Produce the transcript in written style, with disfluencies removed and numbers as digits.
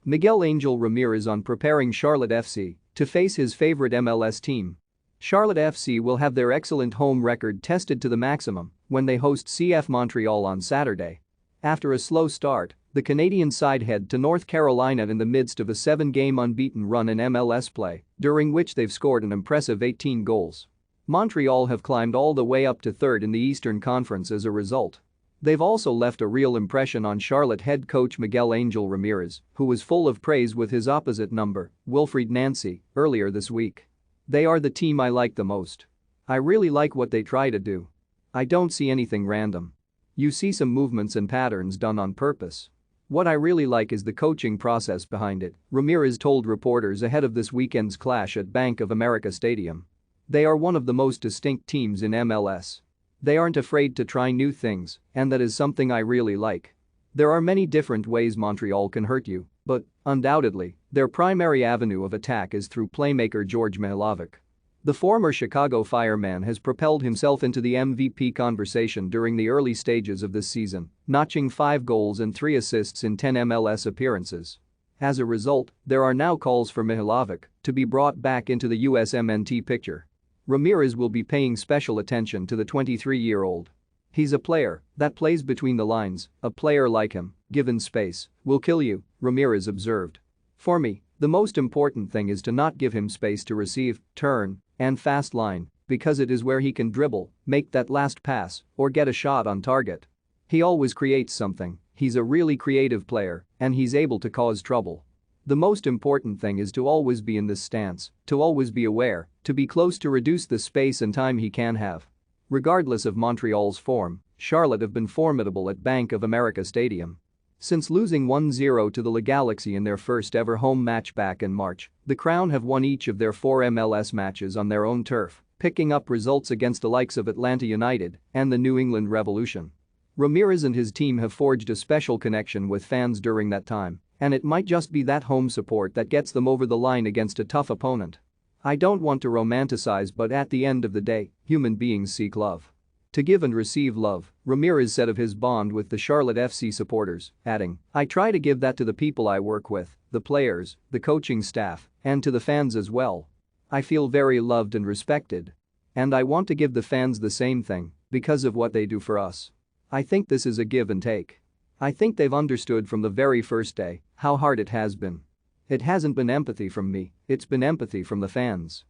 Miguel Angel Ramirez on preparing Charlotte FC to face his favorite MLS team. Charlotte FC will have their excellent home record tested to the maximum when they host CF Montreal on Saturday. After a slow start, the Canadian side head to North Carolina in the midst of a 7-game unbeaten run in MLS play, during which they've scored an impressive 18 goals. Montreal have climbed all the way up to third in the Eastern Conference as a result. They've also left a real impression on Charlotte head coach Miguel Angel Ramirez, who was full of praise with his opposite number, Wilfried Nancy, earlier this week. "They are the team I like the most. I really like what they try to do. I don't see anything random. You see some movements and patterns done on purpose. What I really like is the coaching process behind it," Ramirez told reporters ahead of this weekend's clash at Bank of America Stadium. "They are one of the most distinct teams in MLS. They aren't afraid to try new things, and that is something I really like. There are many different ways Montreal can hurt you, but, undoubtedly, their primary avenue of attack is through playmaker George Mihailovic." The former Chicago Fireman has propelled himself into the MVP conversation during the early stages of this season, notching 5 goals and 3 assists in 10 MLS appearances. As a result, there are now calls for Mihailovic to be brought back into the USMNT picture. Ramirez will be paying special attention to the 23-year-old. "He's a player that plays between the lines. A player like him, given space, will kill you," Ramirez observed. "For me, the most important thing is to not give him space to receive, turn, and fast line, because it is where he can dribble, make that last pass, or get a shot on target. He always creates something, he's a really creative player, and he's able to cause trouble. The most important thing is to always be in this stance, to always be aware, to be close to reduce the space and time he can have." Regardless of Montreal's form, Charlotte have been formidable at Bank of America Stadium. Since losing 1-0 to the La Galaxy in their first ever home match back in March, the Crown have won each of their 4 MLS matches on their own turf, picking up results against the likes of Atlanta United and the New England Revolution. Ramirez and his team have forged a special connection with fans during that time, and it might just be that home support that gets them over the line against a tough opponent. "I don't want to romanticize, but at the end of the day, human beings seek love. To give and receive love," Ramirez said of his bond with the Charlotte FC supporters, adding, "I try to give that to the people I work with, the players, the coaching staff, and to the fans as well. I feel very loved and respected. And I want to give the fans the same thing because of what they do for us. I think this is a give and take. I think they've understood from the very first day how hard it has been. It hasn't been empathy from me, it's been empathy from the fans."